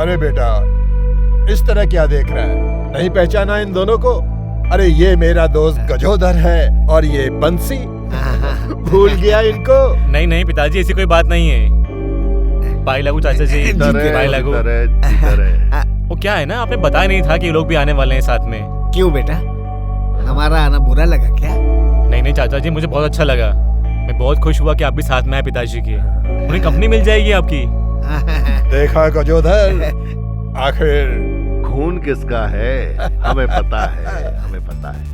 अरे बेटा, इस तरह क्या देख रहा है? नहीं पहचाना इन दोनों को? अरे ये मेरा दोस्त गजोधर है और ये बंसी। भूल गया इनको? नहीं नहीं पिताजी, ऐसी कोई बात नहीं है। बाई लागू चाचा जी, बाई लागू। वो क्या है ना, आपने बताया नहीं था कि ये लोग भी आने वाले हैं साथ में। क्यों बेटा, हमारा आना बुरा लगा क्या? नहीं नहीं चाचा जी, मुझे बहुत अच्छा लगा। मैं बहुत खुश हुआ कि आप भी साथ में आए पिताजी के। उन्हें कंपनी मिल जाएगी आपकी। देखा गजोधर, आखिर खून किसका है हमें पता है, हमें पता है।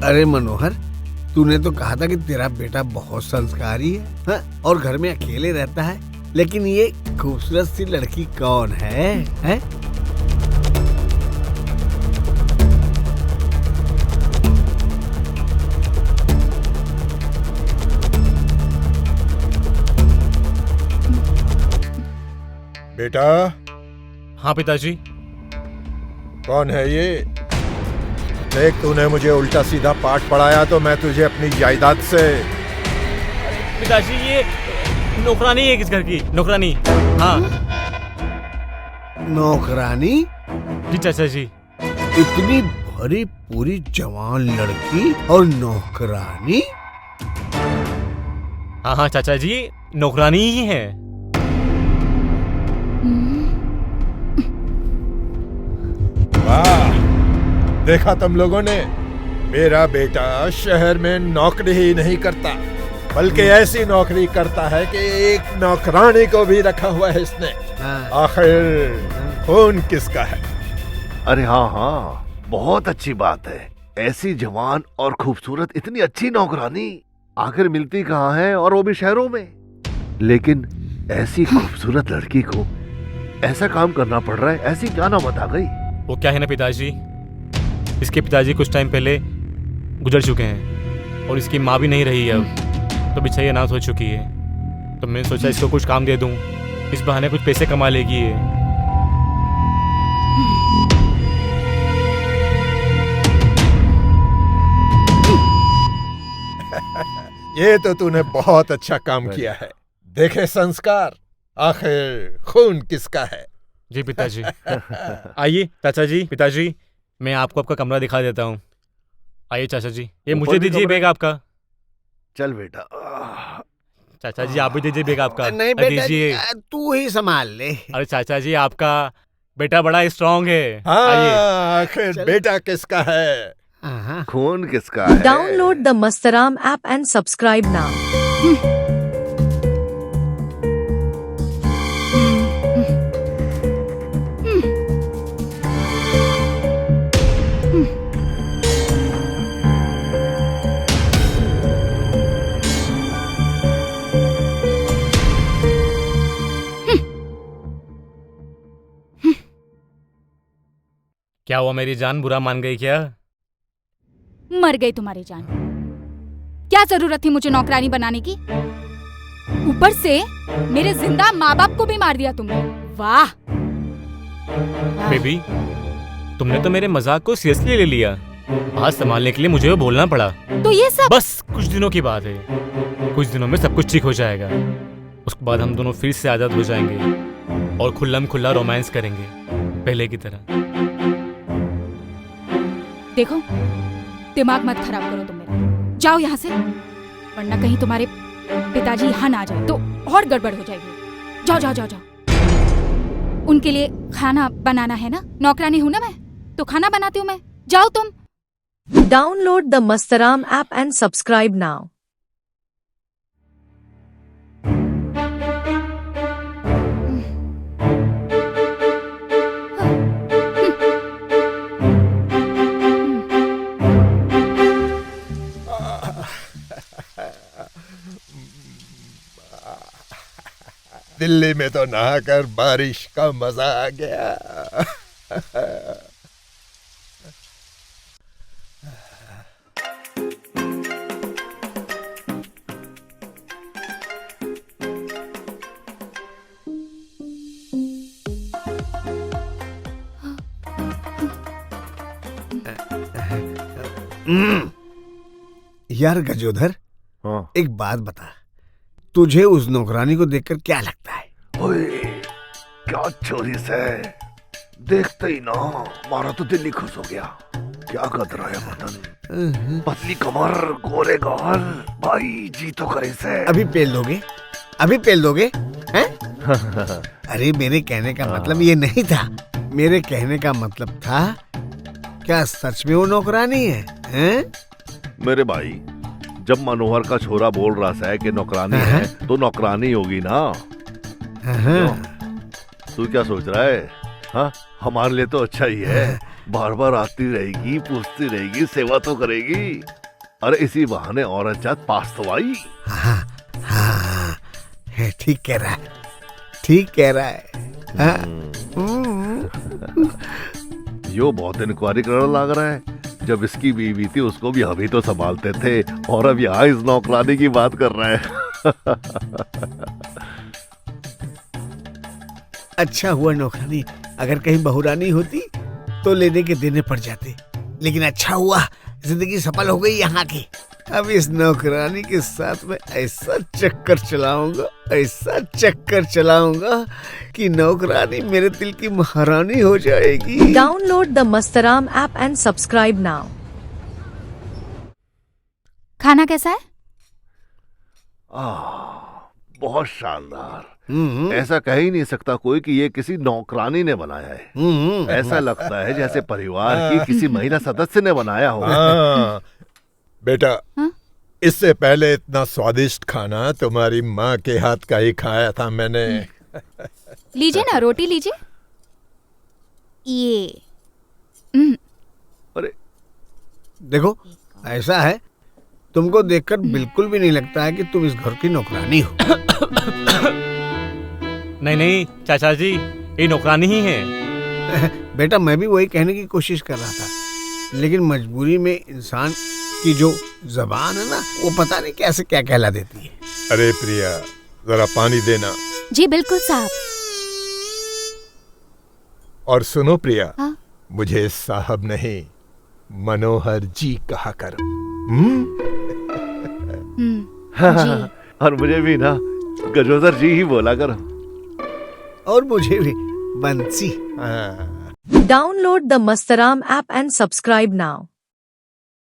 अरे मनोहर, तूने तो कहा था कि तेरा बेटा बहुत संस्कारी है, हाँ? और घर में अकेले रहता है, लेकिन ये खूबसूरत सी लड़की कौन है? बेटा। हाँ पिताजी। कौन है ये? देख, तूने मुझे उल्टा सीधा पाठ पढ़ाया तो मैं तुझे अपनी जायदाद से। पिताजी ये नौकरानी है किस घर की? नौकरानी। हाँ नौकरानी? जी चाचा जी। इतनी भरी पूरी जवान लड़की और नौकरानी? हाँ हाँ चाचा जी, नौकरानी ही है। वाह, देखा तुम लोगों ने? मेरा बेटा शहर में नौकरी ही नहीं करता, बल्कि ऐसी नौकरी करता है कि एक नौकरानी को भी रखा हुआ है इसने। आखिर खून किसका है? अरे हाँ हाँ, बहुत अच्छी बात है। ऐसी जवान और खूबसूरत इतनी अच्छी नौकरानी आखिर मिलती कहाँ है, और वो भी शहरों में। लेकिन ऐसी खूबसूरत लड़की को ऐसा काम करना पड़ रहा है, ऐसी क्या नौबत आ गई? वो क्या है ना पिताजी, इसके पिताजी कुछ टाइम पहले गुजर चुके हैं और इसकी माँ भी नहीं रही है अब, तो बिछाई अनाथ हो चुकी है। तो मैंने सोचा इसको कुछ काम दे दूं, इस बहाने कुछ पैसे कमा लेगी ये। ये तो तूने बहुत अच्छा काम किया है। देखे संस्कार, आखिर खून किसका है? जी पिताजी। आइए चाचा जी, पिताजी मैं आपको आपका कमरा दिखा देता हूँ। आइए चाचा जी, ये मुझे दीजिए बैग आपका। चल बेटा। चाचा जी आप भी दीजिए बैग आपका। नहीं बेटा, दीजिए। तू ही संभाल ले। अरे चाचा जी, आपका बेटा बड़ा स्ट्रांग है। हाँ, आखिर बेटा किसका है? खून किसका है? Download the Mastaram app and subscribe now. क्या हुआ मेरी जान, बुरा मान गई क्या? मर गई तुम्हारी जान। क्या जरूरत थी मुझे नौकरानी बनाने की? ऊपर से मेरे जिंदा माँ बाप को भी मार दिया तुमने। वाह बेबी, तुमने तो मेरे मजाक को सीरियसली ले लिया। बात संभालने के लिए मुझे वो बोलना पड़ा। तो ये सब बस कुछ दिनों की बात है, कुछ दिनों में सब कुछ ठीक हो जाएगा। उसके बाद हम दोनों फिर से आजाद हो जाएंगे और खुल्लम खुल्ला रोमांस करेंगे पहले की तरह। देखो, दिमाग मत खराब करो तुम मेरा। जाओ यहाँ से, वरना कहीं तुम्हारे पिताजी यहाँ ना आ जाए तो और गड़बड़ हो जाएगी। जाओ जाओ जाओ जाओ। उनके लिए खाना बनाना है ना, नौकरानी हूं ना मैं, तो खाना बनाती हूँ मैं। जाओ तुम। Download the Mastaram app and subscribe now. Delhi में तो नहाकर बारिश का मजा आ गया। यार गजोधर, हाँ। एक बात बता, तुझे उस नौकरानी को देखकर क्या लगता है? ओए, क्या चोरी से देखते ही ना मारा तो दिल ही खुश हो गया। क्या कतरा है बदन, पतली कमर, गोरे गाल, भाई जी तो करे से। अभी पेल दोगे? अभी पेल दोगे हैं? अरे मेरे कहने का मतलब ये नहीं था। मेरे कहने का मतलब था, क्या सच में वो नौकरानी है? हैं? मेरे भाई, जब मनोहर का छोरा बोल रहा है कि नौकरानी है तो नौकरानी होगी ना। तू क्या सोच रहा है? हाँ, हमारे लिए तो अच्छा ही है। बार बार आती रहेगी, पूछती रहेगी, सेवा तो करेगी। अरे इसी बहाने औरत जात पास तो आई। हाँ, ठीक कह रहा है, ठीक कह रहा है। हाँ? यो बहुत इंक्वायरी करने लग रहा है। जब इसकी बीवी थी उसको भी अभी तो संभालते थे, और अब यहाँ इस नौकरानी की बात कर रहा है। अच्छा हुआ नौकरानी, अगर कहीं बहुरानी होती तो लेने के देने पड़ जाते। लेकिन अच्छा हुआ जिंदगी सफल हो गई यहाँ की। अब इस नौकरानी के साथ में ऐसा चक्कर चलाऊंगा, ऐसा चक्कर चलाऊंगा कि नौकरानी मेरे दिल की महारानी हो जाएगी। Download the Mastaram app and subscribe now. खाना कैसा है? बहुत शानदार। ऐसा कह ही नहीं सकता कोई कि ये किसी नौकरानी ने बनाया है। ऐसा लगता है जैसे परिवार की किसी महिला सदस्य ने बनाया हो। हाँ, बेटा, हाँ? इससे पहले इतना स्वादिष्ट खाना तुम्हारी माँ के हाथ का ही खाया था मैंने। लीजिए ना, रोटी लीजिए। ये अरे देखो, ऐसा है, तुमको देखकर बिल्कुल भी नहीं लगता है कि तुम इस घर की नौकरानी हो। नहीं नहीं चाचा जी, ये नौकरानी ही है। बेटा, मैं भी वही कहने की कोशिश कर रहा था, लेकिन मजबूरी में इंसान की जो जबान है ना, वो पता नहीं कैसे क्या कहला देती है। अरे प्रिया, जरा पानी देना। जी बिल्कुल साहब। और सुनो प्रिया, हाँ? मुझे साहब नहीं, मनोहर जी कहा करो। जी। और मुझे भी ना गजोदर जी ही बोला करो। और मुझे भी बंसी। हाँ। Download the Mastaram app and subscribe now.